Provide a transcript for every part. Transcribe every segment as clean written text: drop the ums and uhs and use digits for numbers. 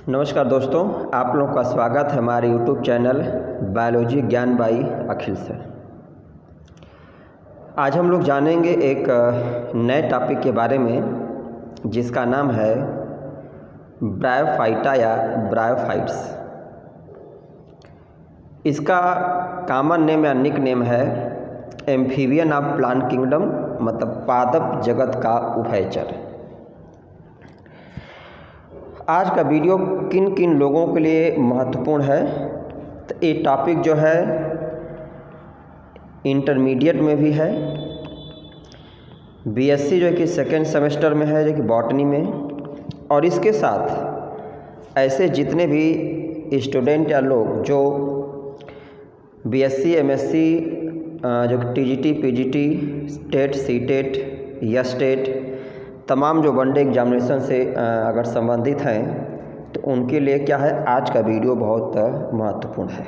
नमस्कार दोस्तों, आप लोगों का स्वागत है हमारे यूट्यूब चैनल बायोलॉजी ज्ञान बाई अखिल से। आज हम लोग जानेंगे एक नए टॉपिक के बारे में जिसका नाम है ब्रायोफाइटा या ब्रायोफाइट्स। इसका कॉमन नेम या निक नेम है एम्फीबियन ऑफ प्लांट किंगडम, मतलब पादप जगत का उभयचर। आज का वीडियो किन किन लोगों के लिए महत्वपूर्ण है, तो ये टॉपिक जो है इंटरमीडिएट में भी है, बीएससी जो है कि सेकेंड सेमेस्टर में है जो कि बॉटनी में, और इसके साथ ऐसे जितने भी स्टूडेंट या लोग जो बीएससी एमएससी जो कि टीजीटी पीजीटी स्टेट सीटेट या स्टेट तमाम जो वनडे एग्जामिनेशन से अगर संबंधित हैं तो उनके लिए क्या है, आज का वीडियो बहुत महत्वपूर्ण है।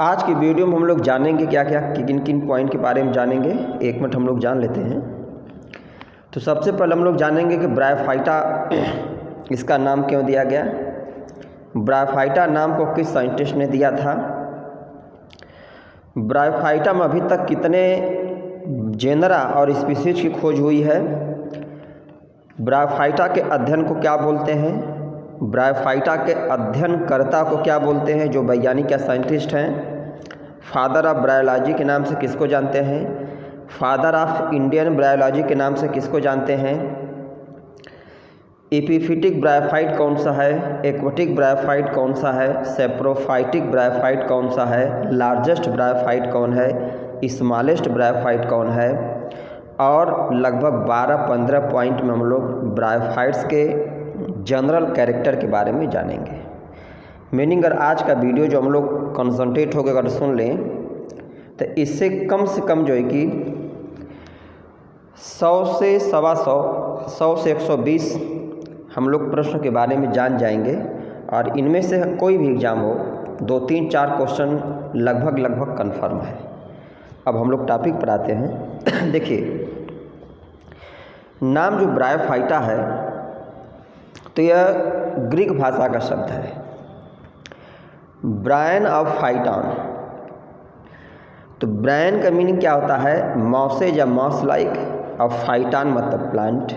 आज की वीडियो में हम लोग जानेंगे क्या क्या किन किन पॉइंट के बारे में जानेंगे। एक मिनट हम लोग जान लेते हैं। तो सबसे पहले हम लोग जानेंगे कि ब्रायोफाइटा इसका नाम क्यों दिया गया, ब्रायोफाइटा नाम को किस साइंटिस्ट ने दिया था, ब्रायोफाइटा में अभी तक कितने जेनरा और स्पीसीज की खोज हुई है, ब्रायोफाइटा के अध्ययन को क्या बोलते हैं, ब्रायोफाइटा के अध्ययनकर्ता को क्या बोलते हैं जो वैज्ञानिक या साइंटिस्ट हैं, फादर ऑफ ब्रायोलॉजी के नाम से किसको जानते हैं, फादर ऑफ इंडियन ब्रायोलॉजी के नाम से किसको जानते हैं, एपिफिटिक ब्रायोफाइट कौन सा है, एक्वेटिक ब्रायोफाइट कौन सा है, सेप्रोफाइटिक ब्रायोफाइट कौन सा है, लार्जेस्ट ब्रायोफाइट कौन है, स्मॉलेस्ट ब्रायोफाइट कौन है, और लगभग 12-15 पॉइंट में हम लोग ब्रायोफाइट्स के जनरल कैरेक्टर के बारे में जानेंगे। मीनिंग अगर आज का वीडियो जो हम लोग कंसंट्रेट होकर अगर सुन लें तो इससे कम जो है कि 100 से 125 100 से 120 हम लोग प्रश्न के बारे में जान जाएंगे, और इनमें से कोई भी एग्ज़ाम हो 2, 3, 4 क्वेश्चन लगभग कन्फर्म है। अब हम लोग टॉपिक पर आते हैं। देखिए, नाम जो ब्रायोफाइटा है तो यह ग्रीक भाषा का शब्द है, ब्रायन ऑफ फाइटॉन। तो ब्रायन का मीनिंग क्या होता है, मॉसेज या मॉस लाइक, और फाइटॉन मतलब प्लांट।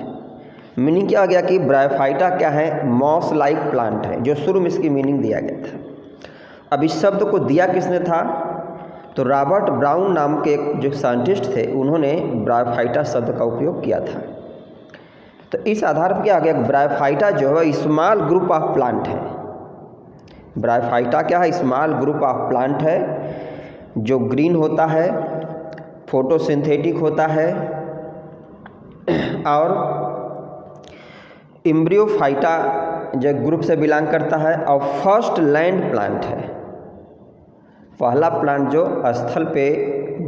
मीनिंग क्या हो गया कि ब्रायोफाइटा क्या है, मॉस लाइक प्लांट है, जो शुरू में इसकी मीनिंग दिया गया था। अब इस शब्द को दिया किसने था, तो रॉबर्ट ब्राउन नाम के एक जो साइंटिस्ट थे उन्होंने ब्रायोफाइटा शब्द का उपयोग किया था। तो इस आधार पर क्या आ गया, ब्रायोफाइटा जो है स्मॉल ग्रुप ऑफ प्लांट है। ब्रायोफाइटा क्या है, स्मॉल ग्रुप ऑफ प्लांट है जो ग्रीन होता है, फोटोसिंथेटिक होता है, और एम्ब्रियोफाइटा जो ग्रुप से बिलोंग करता है, और फर्स्ट लैंड प्लांट है, पहला प्लांट जो स्थल पे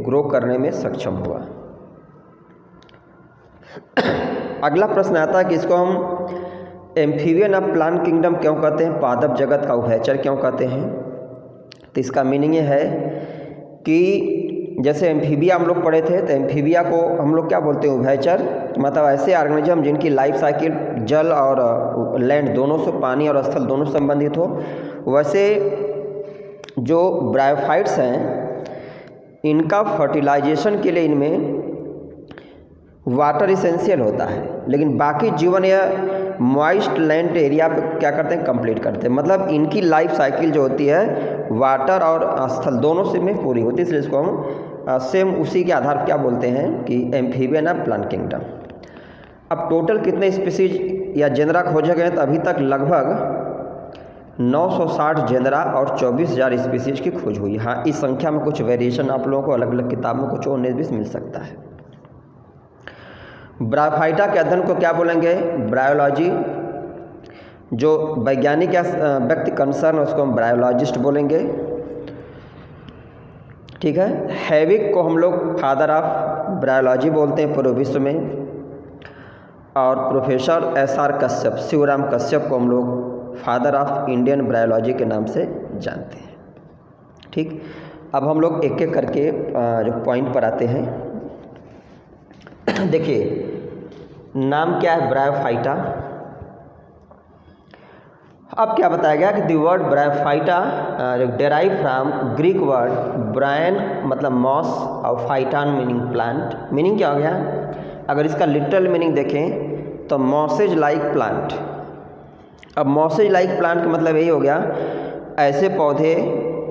ग्रो करने में सक्षम हुआ। अगला प्रश्न आता है कि इसको हम एम्फीबियन ऑफ प्लांट किंगडम क्यों कहते हैं, पादप जगत का उभयचर क्यों कहते हैं। तो इसका मीनिंग ये है कि जैसे एम्फीबिया हम लोग पढ़े थे, तो एम्फीबिया को हम लोग क्या बोलते हैं, उभयचर, मतलब ऐसे ऑर्गेनिज्म जिनकी लाइफ साइकिल जल और लैंड दोनों से, पानी और स्थल दोनों से संबंधित हो। वैसे जो ब्रायोफाइट्स हैं इनका फर्टिलाइजेशन के लिए इनमें वाटर इसेंशियल होता है, लेकिन बाकी जीवन यह मॉइस्ट लैंड एरिया पे क्या करते हैं, कंप्लीट करते हैं। मतलब इनकी लाइफ साइकिल जो होती है वाटर और स्थल दोनों से में पूरी होती है, इसलिए इसको हम सेम उसी के आधार पर क्या बोलते हैं कि एम्फीबियन ऑफ प्लांट किंगडम। अब टोटल कितने स्पीसीज या जेनरा खोजे गए, तो अभी तक लगभग 960 जेनरा और 24,000 स्पीसीज की खोज हुई। हाँ, इस संख्या में कुछ वेरिएशन आप लोगों को अलग अलग किताब में कुछ 19-20 मिल सकता है। ब्रायोफाइटा के अध्ययन को क्या बोलेंगे, ब्रायोलॉजी। जो वैज्ञानिक या व्यक्ति कंसर्न उसको हम ब्रायोलॉजिस्ट बोलेंगे, ठीक है। हैविक को हम लोग फादर ऑफ ब्रायोलॉजी बोलते हैं पूरे विश्व में, और प्रोफेसर SR कश्यप, शिवराम कश्यप को हम लोग फादर ऑफ इंडियन ब्रायोलॉजी के नाम से जानते हैं। ठीक, अब हम लोग एक एक करके जो पॉइंट पर आते हैं। देखिए, नाम क्या है ब्रायोफाइटा, अब क्या बताया गया कि the word bryophyta derive from Greek word bryon मतलब मॉस और फाइटान मीनिंग प्लांट। मीनिंग क्या हो गया, अगर इसका लिटरल मीनिंग देखें तो मॉसेज लाइक प्लांट। अब मॉसेज लाइक प्लांट का मतलब यही हो गया ऐसे पौधे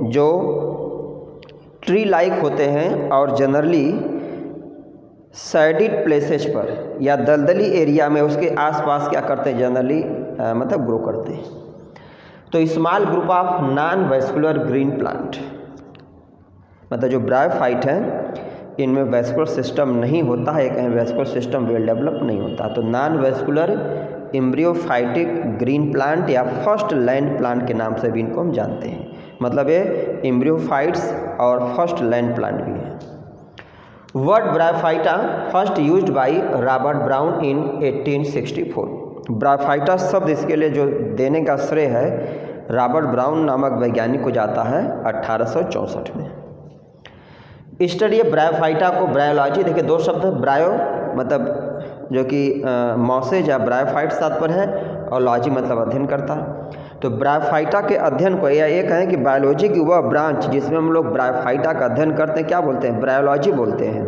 जो ट्री लाइक होते हैं और जनरली सैडिड प्लेसेस पर या दलदली एरिया में उसके आसपास क्या करते हैं जनरली मतलब ग्रो करते हैं। तो small group of non vascular green plant, मतलब जो ब्रायोफाइट है इनमें वेस्कुलर सिस्टम नहीं होता है, कहीं वेस्कुलर सिस्टम वेल डेवलप नहीं होता। तो नॉन वेस्कुलर एम्ब्रियोफाइटिक ग्रीन प्लांट या फर्स्ट लैंड प्लांट के नाम से भी इनको हम जानते हैं। मतलब ये एम्ब्रियोफाइट्स और फर्स्ट लैंड प्लांट भी है। Word bryophyta first used by Robert brown in 1864। Bryophyta शब्द इसके लिए जो देने का श्रेय है रॉबर्ट ब्राउन नामक वैज्ञानिक को जाता है 1864 में। स्टडी ब्रायोफाइटा को ब्रायोलॉजी, देखिए दो शब्द, ब्रायो मतलब जो कि मॉसेज या ब्रायोफाइट तात्पर्य है और लॉजी मतलब अध्ययन करता है। तो ब्रायोफाइटा के अध्ययन को या ये कहें कि बायोलॉजी की वह ब्रांच जिसमें हम लोग ब्रायोफाइटा का अध्ययन करते हैं क्या बोलते हैं, ब्रायोलॉजी बोलते हैं।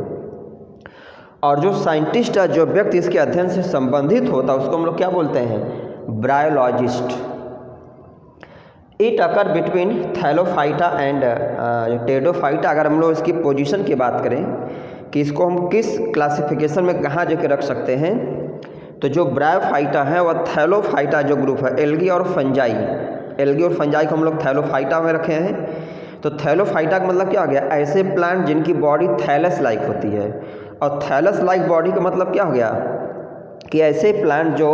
और जो साइंटिस्ट है, जो व्यक्ति इसके अध्ययन से संबंधित होता है उसको हम लोग क्या बोलते हैं, bryologist. It occur between thallophyta and pteridophyta. अगर हम लोग इसकी पोजीशन की बात करें कि इसको हम किस क्लासिफिकेशन में कहाँ जगह रख सकते हैं, तो जो ब्रायोफाइटा है वह थैलोफाइटा जो ग्रुप है, एल्गी और फंजाई, एल्गी और फंजाई को हम लोग थैलोफाइटा में रखे हैं। तो थैलोफाइटा का मतलब क्या हो गया, ऐसे प्लांट जिनकी बॉडी थैलस लाइक होती है। और थैलस लाइक बॉडी का मतलब क्या हो गया कि ऐसे प्लांट जो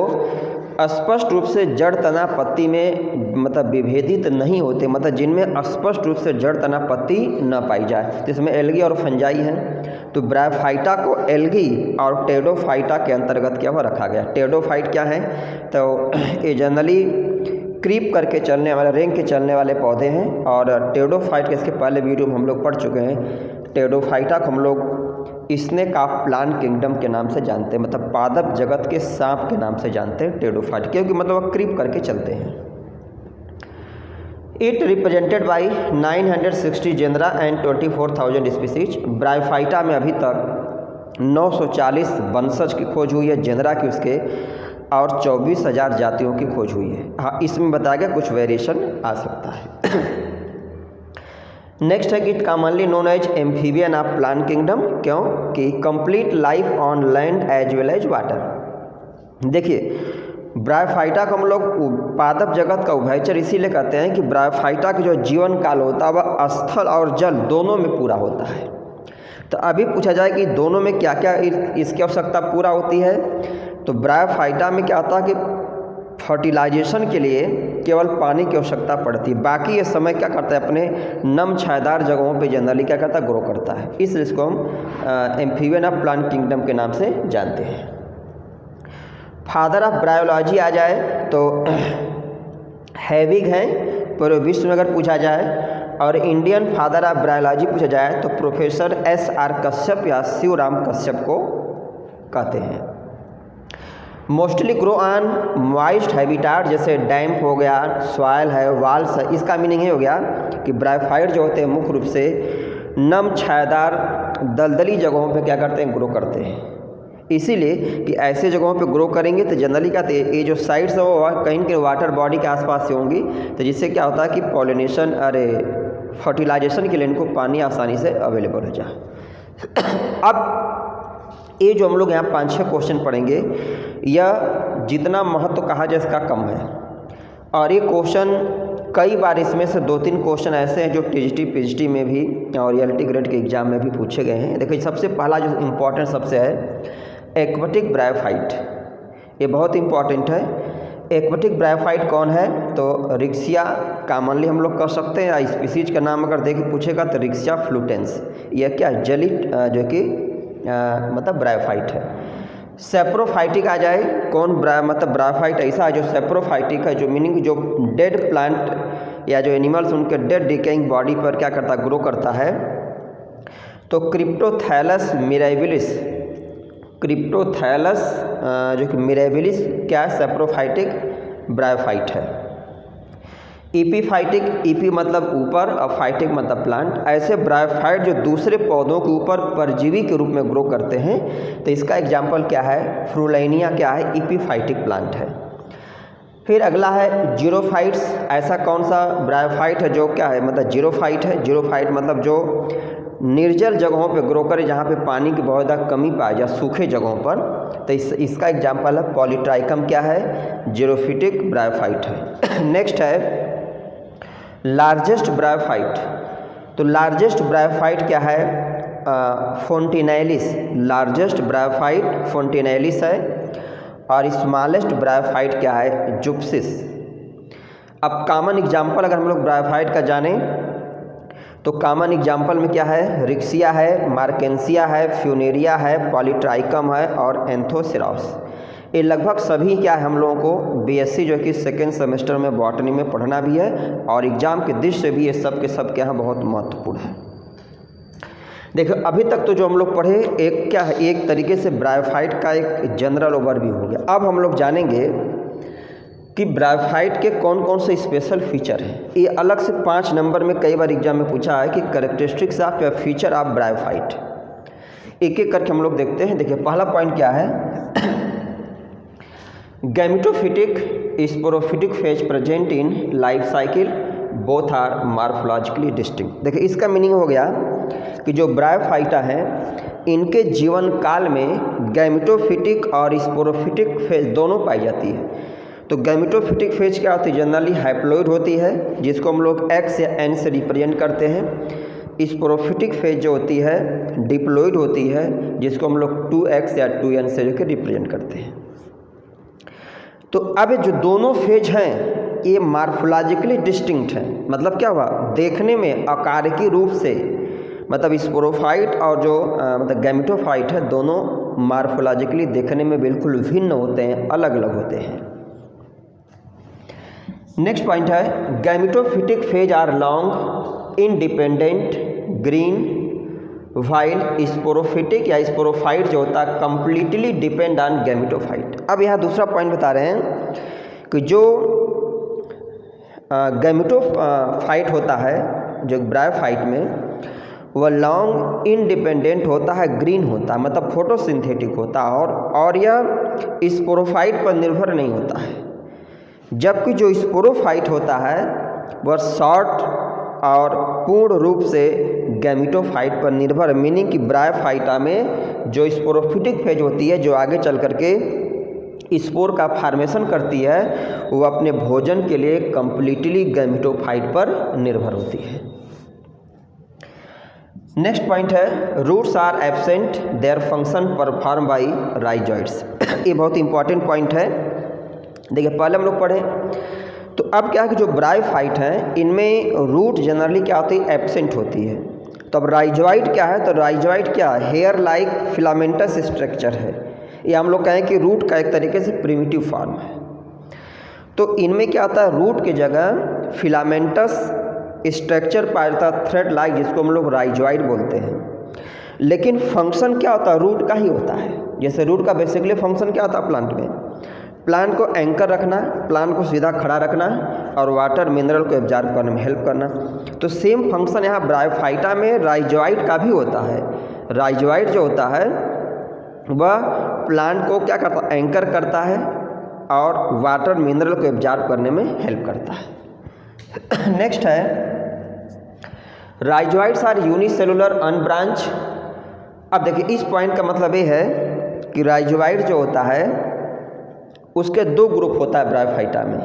स्पष्ट रूप से जड़ तना पत्ती में मतलब विभेदित नहीं होते, मतलब जिनमें स्पष्ट रूप से जड़ तना पत्ती न पाई जाए, जिसमें एल्गी और फंजाई हैं। तो ब्रायोफाइटा को एल्गी और टेडोफाइटा के अंतर्गत क्या हुआ रखा गया। टेडोफाइट क्या है, तो ये जनरली क्रीप करके चलने वाले, रेंग के चलने वाले पौधे हैं। और टेडोफाइट के इसके पहले वीडियो में हम लोग पढ़ चुके हैं। टेडोफाइटा को हम लोग स्नेक ऑफ प्लांट किंगडम के नाम से जानते हैं, मतलब पादप जगत के सांप के नाम से जानते हैं टेडोफाइट, क्योंकि मतलब वह क्रीप करके चलते हैं। It represented by 960 genera and 24,000 species. Bryophyta में अभी तक 940 वंशज की खोज हुई है जेनरा की उसके, और 24,000 जातियों की खोज हुई है। हाँ, इसमें बताया गया कुछ वेरिएशन आ सकता है। नेक्स्ट है कि it commonly known as amphibian of plant kingdom, क्यों कि complete life on land as well as water. देखिए ब्रायोफाइटा को हम लोग पादप जगत का उभयचर इसीलिए कहते हैं कि ब्रायोफाइटा का जो जीवन काल होता है वह स्थल और जल दोनों में पूरा होता है। तो अभी पूछा जाए कि दोनों में क्या क्या इसकी आवश्यकता पूरा होती है, तो ब्रायोफाइटा में क्या होता है कि फर्टिलाइजेशन के लिए केवल पानी की आवश्यकता पड़ती है, बाकी ये समय क्या करता है अपने नम छायादार जगहों पे जनरली क्या करता है, ग्रो करता है। इसलिए इसको हम एम्फीबियन ऑफ प्लांट किंगडम के नाम से जानते हैं। फादर ऑफ ब्रायोलॉजी आ जाए तो हैविग हैं पूरे विश्व में अगर पूछा जाए, और इंडियन फादर ऑफ ब्रायोलॉजी पूछा जाए तो प्रोफेसर SR कश्यप या शिवराम कश्यप को कहते हैं। Mostly grow on moist habitat, जैसे डैम्प हो गया, सॉइल है, वाल्स है। इसका मीनिंग ये हो गया कि ब्रायोफाइट जो होते हैं मुख्य रूप से नम छायादार दलदली जगहों पे क्या करते हैं, ग्रो करते हैं। इसीलिए कि ऐसे जगहों पे ग्रो करेंगे तो जनरली क्या ये जो साइड्स है वो कहीं के वाटर बॉडी के आसपास से होंगी, तो जिससे क्या होता है कि पॉलिनेशन फर्टिलाइजेशन के लिए इनको पानी आसानी से अवेलेबल हो जाए। अब ये जो हम लोग यहाँ 5-6 क्वेश्चन पढ़ेंगे, यह जितना महत्व कहा जाए इसका कम है। और ये क्वेश्चन कई बार इसमें से 2-3 क्वेश्चन ऐसे हैं जो टीजीटी पीजीटी में भी और रियलिटी ग्रेड के एग्जाम में भी पूछे गए हैं। देखिए सबसे पहला जो इम्पोर्टेंट सबसे है एक्वेटिक ब्रायोफाइट, ये बहुत इम्पॉर्टेंट है। एक्वेटिक ब्रायोफाइट कौन है, तो रिक्सिया कॉमनली हम लोग कह सकते हैं, या स्पीसीज का नाम अगर देख पूछेगा तो रिक्सिया फ्लूटेंस, यह क्या जली जो कि मतलब ब्रायोफाइट है। सेप्रोफाइटिक आ जाए कौन मतलब ब्रायोफाइट ऐसा है जो सेप्रोफाइटिक है, जो मीनिंग जो डेड प्लांट या जो एनिमल्स उनके डेड डिकेइंग बॉडी पर क्या करता है, ग्रो करता है। तो क्रिप्टोथैलस मिराबिलिस, क्रिप्टोथैलस जो कि मिराबिलिस क्या है, सेप्रोफाइटिक ब्रायोफाइट है। ईपीफाइटिक, ईपी मतलब ऊपर और फाइटिक मतलब प्लांट, ऐसे ब्रायोफाइट जो दूसरे पौधों के ऊपर परजीवी के रूप में ग्रो करते हैं। तो इसका एग्जाम्पल क्या है, फ्रूलेनिया क्या है, ईपीफाइटिक प्लांट है। फिर अगला है जीरोफाइट्स। ऐसा कौन सा ब्रायोफाइट है जो क्या है, मतलब जीरोफाइट है। जीरोफाइट मतलब जो निर्जल जगहों पे ग्रो करे, जहाँ पे पानी की बहुत ज़्यादा कमी पाए या सूखे जगहों पर। तो इसका एग्जाम्पल है पॉलीट्राइकम क्या है, जीरोफिटिक ब्रायोफाइट है। नेक्स्ट है लार्जेस्ट ब्रायोफाइट। तो लार्जेस्ट ब्रायोफाइट क्या है, फोन्टिनैलिस। लार्जेस्ट ब्रायोफाइट फोन्टिनैलिस है। और स्मॉलेस्ट ब्रायोफाइट क्या है, जुप्सिस। अब कॉमन एग्जाम्पल अगर हम लोग ब्रायोफाइट का जानें तो कॉमन एग्जाम्पल में क्या है, रिक्सिया है, मार्केंसिया है, फ्यूनेरिया है, पॉलीट्राइकम है और एंथोसिरास। ये लगभग सभी क्या है हम लोगों को बीएससी जो कि सेकेंड सेमेस्टर में बॉटनी में पढ़ना भी है, और एग्जाम के दृष्टि से भी ये सब के सब क्या है बहुत महत्वपूर्ण है। देखो अभी तक तो जो हम लोग पढ़े एक क्या है, एक तरीके से ब्रायोफाइट का एक जनरल ओवरव्यू हो गया। अब हम लोग जानेंगे कि ब्रायोफाइट के कौन कौन से स्पेशल फीचर हैं। ये अलग से 5 नंबर में कई बार एग्जाम में पूछा है कि कैरेक्टरिस्टिक्स ऑफ या फीचर ऑफ ब्रायोफाइट। एक एक करके हम लोग देखते हैं। देखिए पहला पॉइंट क्या है, gametophytic sporophytic phase present in life cycle, both are morphologically distinct. देखिए इसका मीनिंग हो गया कि जो ब्रायोफाइटा हैं इनके जीवन काल में गैमेटोफिटिक और स्पोरोफिटिक फेज दोनों पाई जाती है। तो गैमेटोफिटिक फेज क्या होती है, जनरली हाइप्लॉइड होती है, जिसको हम लोग एक्स या एन से रिप्रेजेंट करते हैं। स्पोरोफिटिक फेज जो होती है डिप्लॉइड होती है, जिसको हम लोग 2x या 2n से जो कि रिप्रेजेंट करते हैं। तो अब जो दोनों फेज हैं ये मॉर्फोलॉजिकली डिस्टिंक्ट हैं। मतलब क्या हुआ, देखने में आकारिकी रूप से, मतलब स्पोरोफाइट और जो मतलब गैमेटोफाइट है दोनों मॉर्फोलॉजिकली देखने में बिल्कुल भिन्न होते हैं, अलग अलग होते हैं। नेक्स्ट पॉइंट है gametophytic phase are long independent green, while sporophytic या स्पोरोफाइट जो होता है कंप्लीटली डिपेंड ऑन गैमेटोफाइट। अब यहाँ दूसरा पॉइंट बता रहे हैं कि जो गैमेटोफाइट होता है जो ब्रायोफाइट में, वह लॉन्ग इंडिपेंडेंट होता है, ग्रीन होता है, मतलब फोटोसिंथेटिक होता है, और यह स्पोरोफाइट पर निर्भर नहीं होता है। जबकि जो स्पोरोफाइट होता है वह शॉर्ट और पूर्ण रूप से गैमेटोफाइट पर निर्भर, मीनिंग कि ब्रायोफाइटा में जो स्पोरोफिटिक फेज होती है जो आगे चल करके स्पोर का फॉर्मेशन करती है, वो अपने भोजन के लिए कंप्लीटली गैमेटोफाइट पर निर्भर होती है। नेक्स्ट पॉइंट है roots are absent, their function perform by rhizoids. ये बहुत इंपॉर्टेंट पॉइंट है। देखिए पहले हम लोग पढ़े तो अब क्या है कि जो ब्रायोफाइट हैं इनमें रूट जनरली क्या होती है, एब्सेंट होती है। तो अब राइजॉइड क्या है, तो राइजॉइड क्या है, हेयर लाइक फिलामेंटस स्ट्रक्चर है। ये हम लोग कहें कि रूट का एक तरीके से प्रिमिटिव फॉर्म है। तो इनमें क्या आता है, रूट की जगह फिलामेंटस स्ट्रक्चर पाया जाता है, थ्रेड लाइक, जिसको हम लोग राइजॉइड बोलते हैं। लेकिन फंक्शन क्या होता है, रूट का ही होता है। जैसे रूट का बेसिकली फंक्शन क्या होता है प्लांट में, प्लांट को एंकर रखना, प्लांट को सीधा खड़ा रखना और वाटर मिनरल को एब्जॉर्ब करने में हेल्प करना। तो सेम फंक्शन यहाँ ब्रायोफाइटा में राइजॉइड का भी होता है। राइजॉइड जो होता है वह प्लांट को क्या करता है, एंकर करता है और वाटर मिनरल को एब्जॉर्ब करने में हेल्प करता है। नेक्स्ट है राइजॉइड्स आर यूनिसेलुलर अनब्रांच। अब देखिए इस पॉइंट का मतलब ये है कि राइजॉइड जो होता है उसके 2 ग्रुप होता है ब्रायोफाइटा में।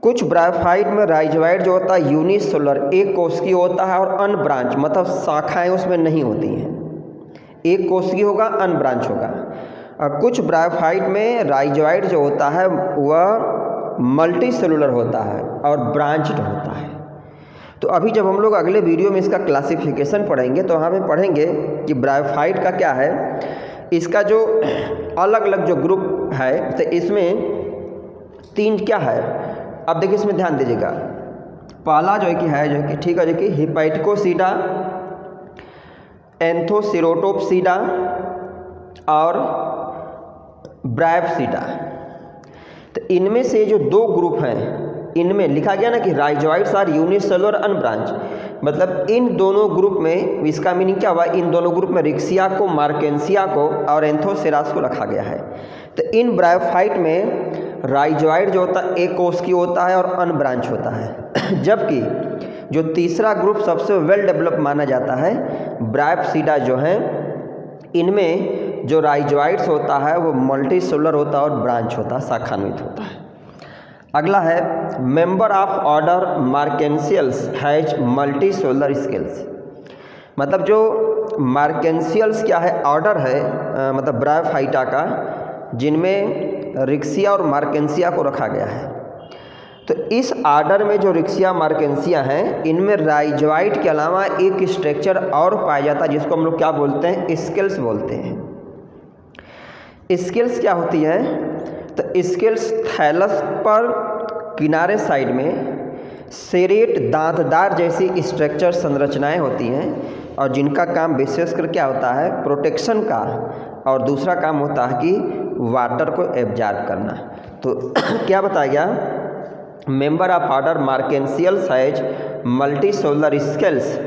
कुछ ब्रायोफाइट में राइजॉइड जो होता है यूनिसेलुलर, एक कोशिकीय होता है, और अनब्रांच मतलब शाखाएं उसमें नहीं होती हैं। एक कोशिकीय होगा, अनब्रांच होगा। और कुछ ब्रायोफाइट में राइजॉइड जो होता है वह मल्टी सेलुलर होता है और ब्रांच्ड होता है। तो अभी जब हम लोग अगले वीडियो में इसका क्लासिफिकेशन पढ़ेंगे तो वहाँ पे पढ़ेंगे कि ब्रायोफाइट का क्या है, इसका जो अलग अलग जो ग्रुप है, तो इसमें 3 क्या है। अब देखिए इसमें ध्यान दीजिएगा, पहला जो है जो कि ठीक है जो कि हिपैटिकोसीडा, एंथोसिरोटोप्सीडा और ब्रायोप्सीडा। तो इनमें से जो 2 ग्रुप हैं इनमें लिखा गया ना कि राइजोइड्स आर यूनिसेलुलर अनब्रांच, मतलब इन दोनों ग्रुप में, इसका मीनिंग क्या हुआ, इन दोनों ग्रुप में रिक्सिया को, मार्केंसिया को और एंथोसेरास को रखा गया है। तो इन ब्रायोफाइट में राइजोइड जो होता है एक कोशिकीय होता है और अनब्रांच होता है, जबकि जो तीसरा ग्रुप सबसे वेल डेवलप माना जाता है ब्रायोप्सीडा जो है, इनमें जो राइजोइड्स होता है वो मल्टीसेलुलर होता है और ब्रांच होता है, शाखान्वित होता है। अगला है member of order marchantiales has multicellular scales, मतलब जो मार्केंसियल्स क्या है, ऑर्डर है मतलब ब्रायोफाइटा का, जिनमें रिक्सिया और मार्केंसिया को रखा गया है। तो इस ऑर्डर में जो रिक्सिया मार्केंसिया हैं, इनमें राइजोइड के अलावा एक स्ट्रक्चर और पाया जाता है जिसको हम लोग क्या बोलते हैं, स्केल्स बोलते हैं। स्केल्स क्या होती है, तो स्केल्स थैलस पर किनारे साइड में सेरेट दांतदार जैसी स्ट्रक्चर संरचनाएं होती हैं और जिनका काम विशेषकर क्या होता है, प्रोटेक्शन का, और दूसरा काम होता है कि वाटर को एब्जॉर्ब करना। तो क्या बताया गया, member of order marchantiales has multicellular scales.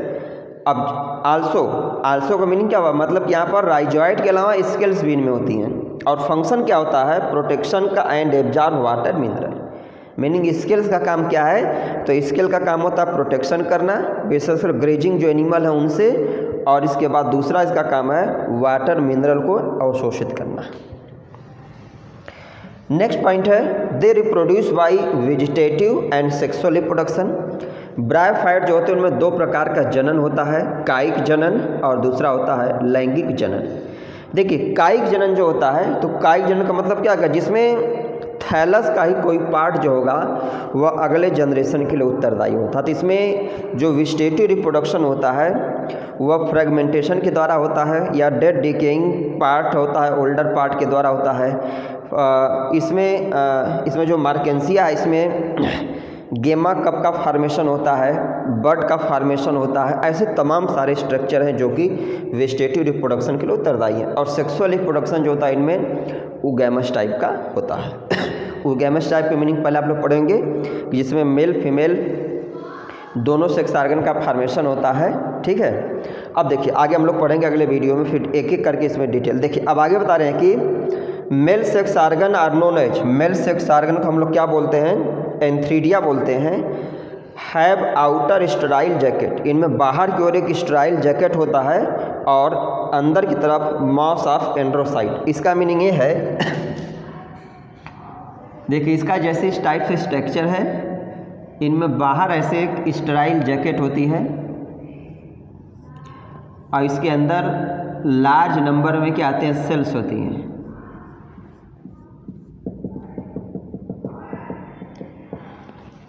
अब आल्सो का मीनिंग क्या हुआ, मतलब यहाँ पर राइजोइड के अलावा स्केल्स भी इनमें होती हैं और फंक्शन क्या होता है, प्रोटेक्शन का and absorb water mineral. Meaning scales का काम क्या है, तो स्केल का काम होता है प्रोटेक्शन करना, विशेषकर ग्रेजिंग जो एनिमल है उनसे, और इसके बाद दूसरा इसका काम है वाटर मिनरल को अवशोषित करना। नेक्स्ट पॉइंट है they reproduce by vegetative and sexual reproduction. Bryophyte जो होते हैं उनमें दो प्रकार का जनन होता है, कायिक जनन और दूसरा होता है लैंगिक जनन। देखिए कायिक जनन जो होता है, तो कायिक जनन का मतलब क्या होगा, जिसमें थैलस का ही कोई पार्ट जो होगा वह अगले जनरेशन के लिए उत्तरदायी होता है। तो इसमें जो वेजिटेटिव रिप्रोडक्शन होता है वह फ्रेगमेंटेशन के द्वारा होता है या डेड डिकेइंग पार्ट होता है, ओल्डर पार्ट के द्वारा होता है। इसमें जो मार्केंसिया है, इसमें गेमा कप का फॉर्मेशन होता है, बड का फॉर्मेशन होता है। ऐसे तमाम सारे स्ट्रक्चर हैं जो कि वेजिटेटिव रिप्रोडक्शन के लिए उत्तरदायी हैं। और सेक्सुअल रिप्रोडक्शन जो होता है इनमें ऊगैमस टाइप का होता है। ऊगैमस टाइप की मीनिंग पहले आप लोग पढ़ेंगे, जिसमें मेल फीमेल दोनों सेक्स ऑर्गन का फॉर्मेशन होता है, ठीक है। अब देखिए आगे हम लोग पढ़ेंगे अगले वीडियो में, फिर एक एक करके इसमें डिटेल। देखिए अब आगे बता रहे हैं कि male sex organ are known as, male sex organ को हम लोग क्या बोलते हैं, एंथ्रीडिया बोलते हैं। हैव आउटर स्टेराइल जैकेट, इनमें बाहर की ओर एक स्टेराइल जैकेट होता है और अंदर की तरफ मास ऑफ एंड्रोसाइट। इसका मीनिंग ये है, देखिए इसका जैसे इस टाइप से स्ट्रक्चर है, इनमें बाहर ऐसे एक स्टेराइल जैकेट होती है और इसके अंदर लार्ज नंबर में क्या आते हैं, सेल्स होती हैं।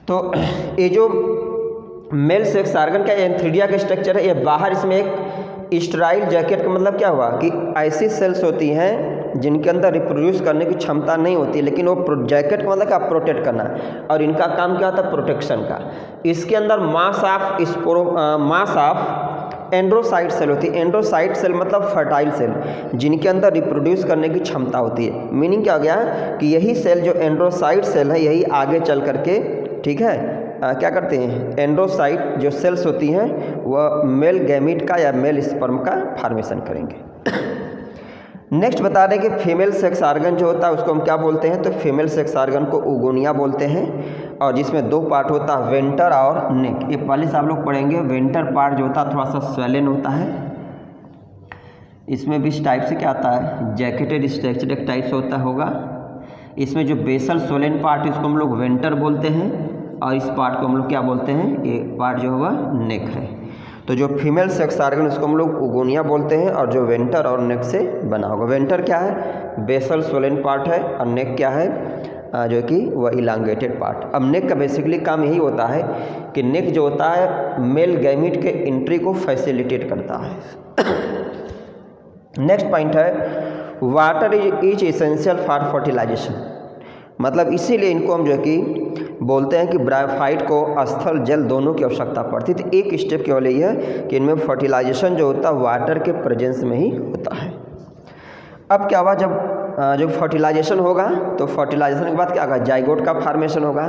तो ये जो मेल सेक्स ऑर्गन का एंथ्रीडिया का स्ट्रक्चर है, ये बाहर इसमें एक स्टेराइल जैकेट का मतलब क्या हुआ कि ऐसी सेल्स होती हैं जिनके अंदर रिप्रोड्यूस करने की क्षमता नहीं होती, लेकिन वो जैकेट का मतलब क्या, प्रोटेक्ट करना, और इनका काम क्या होता है, प्रोटेक्शन का। इसके अंदर मास ऑफ एंड्रोसाइट सेल होती है। एंड्रोसाइट सेल मतलब फर्टाइल सेल, जिनके अंदर रिप्रोड्यूस करने की क्षमता होती है। मीनिंग क्या हो गया कि यही सेल जो एंड्रोसाइट सेल है, यही आगे चल करके, ठीक है, क्या करते हैं, एंड्रोसाइट जो सेल्स होती हैं वह मेल गैमीट का या मेल स्पर्म का फॉर्मेशन करेंगे। नेक्स्ट बता रहे हैं कि फीमेल सेक्स ऑर्गन जो होता है उसको हम क्या बोलते हैं, तो फीमेल सेक्स ऑर्गन को ओगोनिया बोलते हैं, और जिसमें दो पार्ट होता है, वेंटर और नेक। ये पहले से आप लोग पढ़ेंगे। वेंटर पार्ट जो होता है थोड़ा सा स्वेलन होता है, इसमें भी इस टाइप से क्या आता है, जैकेटेड स्ट्रक्चर एक टाइप से होता होगा। इसमें जो बेसल सोलेन पार्ट इसको हम लोग वेंटर बोलते हैं, और इस पार्ट को हम लोग क्या बोलते हैं, ये पार्ट जो होगा नेक है। तो जो फीमेल सेक्स ऑर्गन उसको हम लोग ओगोनिया बोलते हैं, और जो वेंटर और नेक से बना होगा। वेंटर क्या है, बेसल सोलेन पार्ट है, और नेक क्या है, जो कि वह इलांगेटेड पार्ट। अब नेक का बेसिकली काम यही होता है कि नेक जो होता है मेल गैमीट के एंट्री को फैसिलिटेट करता है। नेक्स्ट पॉइंट है water is essential for fertilization, मतलब इसीलिए इनको हम जो कि बोलते हैं कि ब्रायोफाइट को स्थल जल दोनों की आवश्यकता पड़ती। तो एक स्टेप केवल ये है कि इनमें फर्टिलाइजेशन जो होता है वाटर के प्रेजेंस में ही होता है। अब क्या हुआ, जब जो फर्टिलाइजेशन होगा तो फर्टिलाइजेशन के बाद क्या होगा, जाइगोट का फार्मेशन होगा।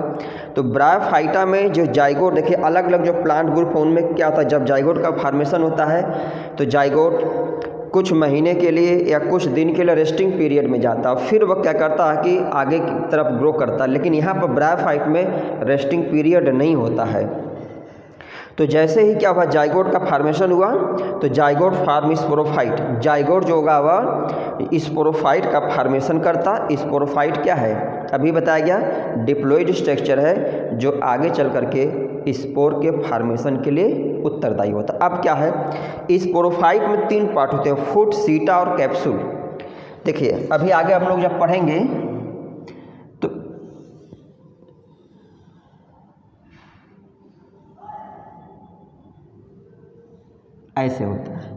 तो ब्रायोफाइटा में जो जाइगोट, देखिए अलग अलग जो प्लांट ग्रुप है उनमें क्या होता है, जब जाइगोट का फार्मेशन होता है तो जाइगोट कुछ महीने के लिए या कुछ दिन के लिए रेस्टिंग पीरियड में जाता है, फिर वह क्या करता है कि आगे की तरफ ग्रो करता है। लेकिन यहाँ पर ब्रायोफाइट में रेस्टिंग पीरियड नहीं होता है। तो जैसे ही क्या हुआ, जाइगोट का फार्मेशन हुआ तो जाइगोट फार्म स्पोरोफाइट, जाइगोट जो होगा वह स्पोरोफाइट का फार्मेशन करता। स्पोरोफाइट क्या है, अभी बताया गया डिप्लॉइड स्ट्रक्चर है जो आगे चल करके स्पोर के फार्मेशन के लिए उत्तरदायी होता। अब क्या है, स्पोरोफाइट में 3 पार्ट होते हैं, फुट, सीटा और कैप्सूल। देखिए अभी आगे हम लोग जब पढ़ेंगे तो ऐसे होता है।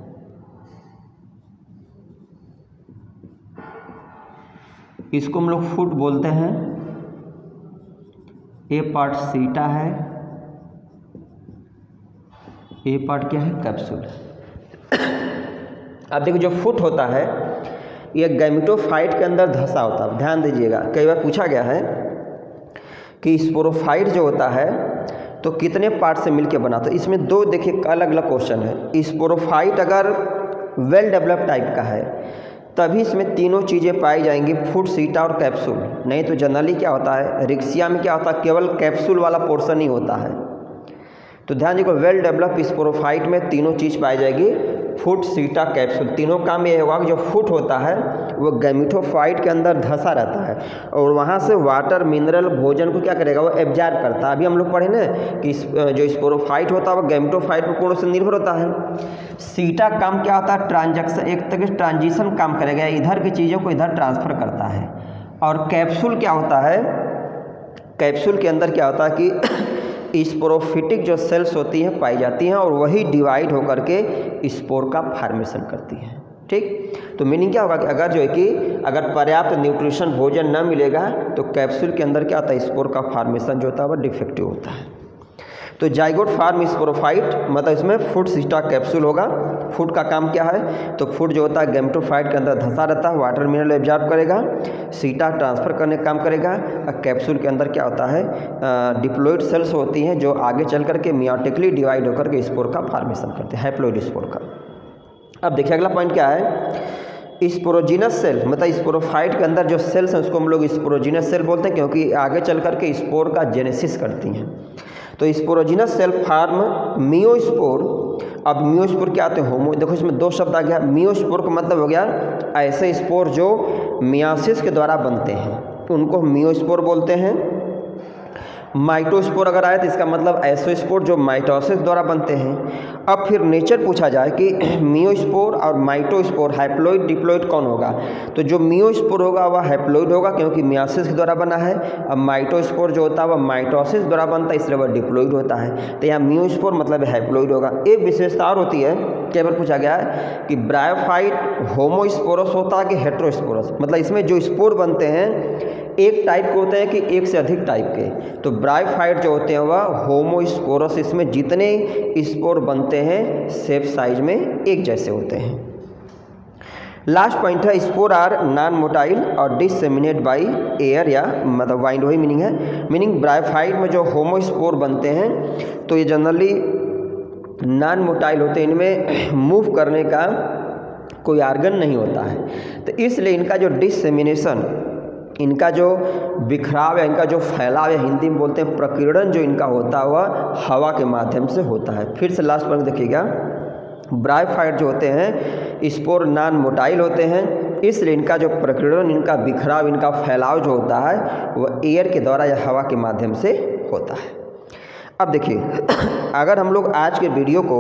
इसको हम लोग फुट बोलते हैं, ए पार्ट सीटा है, ए पार्ट क्या है, कैप्सूल। अब देखो जो फुट होता है ये गैमेटोफाइट के अंदर धंसा होता है। ध्यान दीजिएगा, कई बार पूछा गया है कि स्पोरोफाइट जो होता है तो कितने पार्ट से मिलकर बना था। इसमें 2 देखिए अलग अलग क्वेश्चन है। स्पोरोफाइट अगर वेल डेवलप टाइप का है तभी इसमें तीनों चीज़ें पाई जाएंगी, फुट, सीटा और कैप्सूल। नहीं तो जनरली क्या होता है, रिक्सिया में क्या होता है, केवल कैप्सूल वाला पोर्शन ही होता है। तो ध्यान दीजिए, वेल डेवलप स्पोरोफाइट में तीनों चीज़ पाई जाएगी, फुट, सीटा, कैप्सूल। तीनों काम ये होगा कि जो फुट होता है वो गैमेटोफाइट के अंदर धंसा रहता है और वहाँ से वाटर, मिनरल, भोजन को क्या करेगा, वो एब्जॉर्ब करता है। अभी हम लोग पढ़े ना कि जो स्पोरोफाइट होता है वो गैमेटोफाइट पर पूर्ण से निर्भर होता है। सीटा काम क्या होता है, ट्रांजैक्शन, एक तरह से ट्रांजिशन काम करेगा, इधर की चीज़ों को इधर ट्रांसफ़र करता है। और कैप्सूल क्या होता है, कैप्सूल के अंदर क्या होता है कि स्पोरोफिटिक जो सेल्स होती हैं पाई जाती हैं और वही डिवाइड होकर के स्पोर का फार्मेशन करती हैं। ठीक, तो मीनिंग क्या होगा कि अगर जो है कि अगर पर्याप्त न्यूट्रिशन भोजन न मिलेगा तो कैप्सूल के अंदर क्या होता है, स्पोर का फार्मेशन जो होता है वह डिफेक्टिव होता है। तो जाइगोट फार्म स्पोरोफाइट मतलब इसमें फुट, सीटा, कैप्सूल होगा। फुट का काम क्या है, तो फुट जो होता है गैमेटोफाइट के अंदर धंसा रहता है, वाटर मिनरल एब्जॉर्ब करेगा। सीटा ट्रांसफ़र करने का काम करेगा। और कैप्सूल के अंदर क्या होता है, डिप्लॉइड सेल्स होती हैं जो आगे चल करके मियोटिकली डिवाइड होकर के स्पोर का फार्मेशन करते हैं, हैप्लॉइड स्पोर का। अब देखिए अगला पॉइंट क्या है, स्पोरोजिनस सेल मतलब स्पोरोफाइट के अंदर जो सेल्स हैं उसको हम लोग स्पोरोजिनस सेल बोलते हैं क्योंकि आगे चल करके स्पोर का जेनेसिस करती हैं। तो स्पोरोजिनस सेल फार्म मियोस्पोर। अब मियोस्पोर क्या आते हैं, होमो, देखो इसमें 2 शब्द आ गया। मियोस्पोर का मतलब हो गया ऐसे स्पोर जो मियासिस के द्वारा बनते हैं, उनको मियोस्पोर बोलते हैं। माइटोस्पोर अगर आए तो इसका मतलब ऐसे स्पोर जो माइटोसिस द्वारा बनते हैं। अब फिर नेचर पूछा जाए कि मियोस्पोर और माइटोस्पोर, हैप्लॉइड, डिप्लॉइड कौन होगा, तो जो मियोस्पोर होगा वह हैप्लॉइड होगा क्योंकि मियासिस के द्वारा बना है। अब माइटोस्पोर जो होता है वह माइटोसिस द्वारा बनता है इसलिए वह डिप्लॉइड होता है। तो यहाँ मियोस्पोर मतलब हैप्लॉइड होगा। एक विशेषता और होती है, कई बार पूछा गया है कि ब्रायोफाइट होमोस्पोरस होता है कि हेट्रोस्पोरस, मतलब इसमें जो स्पोर बनते हैं एक टाइप के होते हैं कि एक से अधिक टाइप के। तो ब्रायोफाइट जो होते हैं वह होमोस्पोरस, इसमें जितने स्पोर बनते हैं शेप साइज में एक जैसे होते हैं। लास्ट पॉइंट है, स्पोर आर नॉन मोटाइल और डिससेमिनेट बाय एयर या मतलब वाइंड, वही मीनिंग है। मीनिंग ब्रायोफाइट में जो होमोस्पोर बनते हैं तो ये जनरली नॉन मोटाइल होते हैं, इनमें मूव करने का कोई आर्गन नहीं होता है। तो इसलिए इनका जो डिससेमिनेशन, इनका जो बिखराव है, इनका जो फैलाव है, हिंदी में बोलते हैं प्रकीर्णन, जो इनका होता है वह हवा के माध्यम से होता है। फिर से लास्ट पर देखिएगा, ब्रायोफाइट जो होते हैं स्पोर नॉन मोटाइल होते हैं, इसलिए इनका जो प्रकीर्णन, इनका बिखराव, इनका फैलाव जो होता है वह एयर के द्वारा या हवा के माध्यम से होता है। अब देखिए अगर हम लोग आज के वीडियो को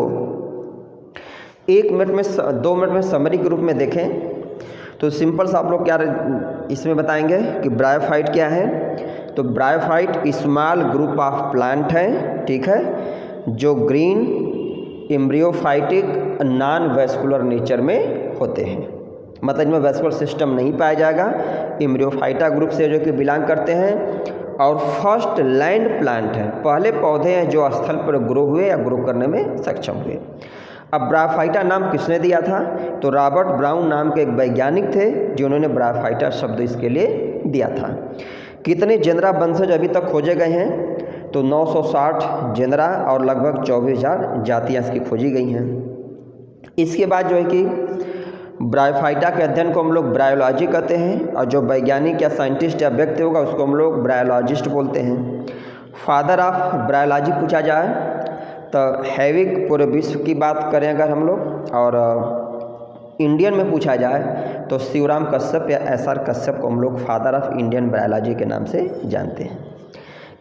1 मिनट में 2 मिनट में समरी के रूप में देखें तो सिंपल सा आप लोग क्या इसमें बताएंगे कि ब्रायोफाइट क्या है। तो bryophyte small group of plant है, ठीक है, जो ग्रीन एम्ब्रियोफाइटिक नॉन वैस्कुलर नेचर में होते हैं, मतलब इनमें वैस्कुलर सिस्टम नहीं पाया जाएगा। एम्ब्रियोफाइटा ग्रुप से जो कि बिलोंग करते हैं और फर्स्ट लैंड प्लांट है, पहले पौधे हैं जो स्थल पर ग्रो हुए या ग्रो करने में सक्षम हुए। अब ब्रायोफाइटा नाम किसने दिया था? तो रॉबर्ट ब्राउन नाम के एक वैज्ञानिक थे जिन्होंने ब्रायोफाइटा शब्द इसके लिए दिया था। कितने जेनरा वंशज अभी तक खोजे गए हैं? तो 960 जेनरा और लगभग 24,000 जातियाँ इसकी खोजी गई हैं। इसके बाद जो है कि ब्रायोफाइटा के अध्ययन को हम लोग ब्रायोलॉजी कहते हैं और जो वैज्ञानिक या साइंटिस्ट या व्यक्ति होगा उसको हम लोग ब्रायोलॉजिस्ट बोलते हैं। फादर ऑफ ब्रायोलॉजी पूछा जाए तो हैविक पूरे विश्व की बात करें अगर हम लोग, और इंडियन में पूछा जाए तो शिवराम कश्यप या SR कश्यप को हम लोग फादर ऑफ इंडियन बायोलॉजी के नाम से जानते हैं।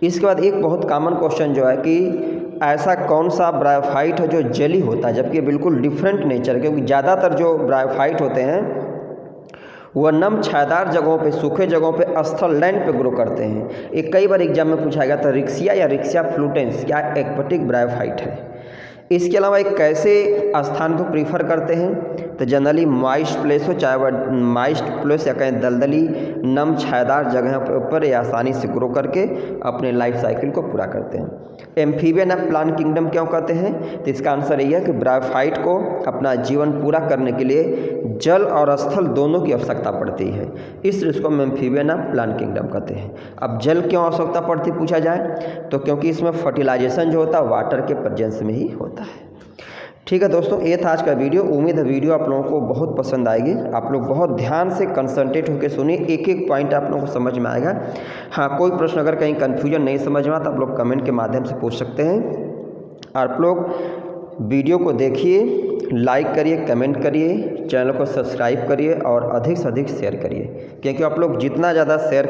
इसके बाद एक बहुत कॉमन क्वेश्चन जो है कि ऐसा कौन सा ब्रायोफाइट है जो जेली होता है, जबकि बिल्कुल डिफरेंट नेचर, क्योंकि ज़्यादातर जो ब्रायोफाइट होते हैं वह नम छायादार जगहों पे, सूखे जगहों पे, स्थल लैंड पे ग्रो करते हैं। एक कई बार एग्जाम में पूछा गया था रिक्सिया या रिक्सिया फ्लूटेंस क्या एक्वेटिक ब्रायोफाइट है। इसके अलावा एक कैसे स्थान को प्रीफर करते हैं? तो जनरली मॉइस्ट प्लेस हो, चाहे वह मॉइस्ट प्लेस या कहीं दलदली नम छायादार जगह पर ऊपर या आसानी से ग्रो करके अपने लाइफ साइकिल को पूरा करते हैं। एम्फीबियन ऑफ प्लांट किंगडम क्यों कहते हैं? तो इसका आंसर यही है कि ब्रायोफाइट को अपना जीवन पूरा करने के लिए जल और स्थल दोनों की आवश्यकता पड़ती है, इसलिए इसको हम एम्फीबियन ऑफ प्लांट किंगडम कहते हैं। अब जल क्यों आवश्यकता पड़ती पूछा जाए तो क्योंकि इसमें फर्टिलाइजेशन जो होता है वाटर के प्रेजेंस में ही होता है। ठीक है दोस्तों, ये था आज का वीडियो। उम्मीद है वीडियो आप लोगों को बहुत पसंद आएगी। आप लोग बहुत ध्यान से कंसंट्रेट होकर सुनिए, एक एक पॉइंट आप लोगों को समझ में आएगा। हाँ, कोई प्रश्न अगर कहीं कन्फ्यूजन नहीं समझ में आता तो आप लोग कमेंट के माध्यम से पूछ सकते हैं। आप लोग वीडियो को देखिए, लाइक करिए, कमेंट करिए, चैनल को सब्सक्राइब करिए और अधिक से अधिक शेयर करिए, क्योंकि आप लोग जितना ज़्यादा शेयर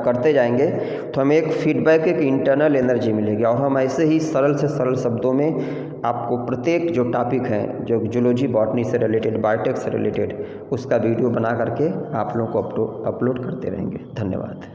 करते जाएंगे तो हमें एक फीडबैक, एक इंटरनल एनर्जी मिलेगी और हम ऐसे ही सरल से सरल शब्दों में आपको प्रत्येक जो टॉपिक है, जो जूलॉजी बॉटनी से रिलेटेड, बायोटेक से रिलेटेड, उसका वीडियो बना करके आप लोगों को अपलोड करते रहेंगे। धन्यवाद।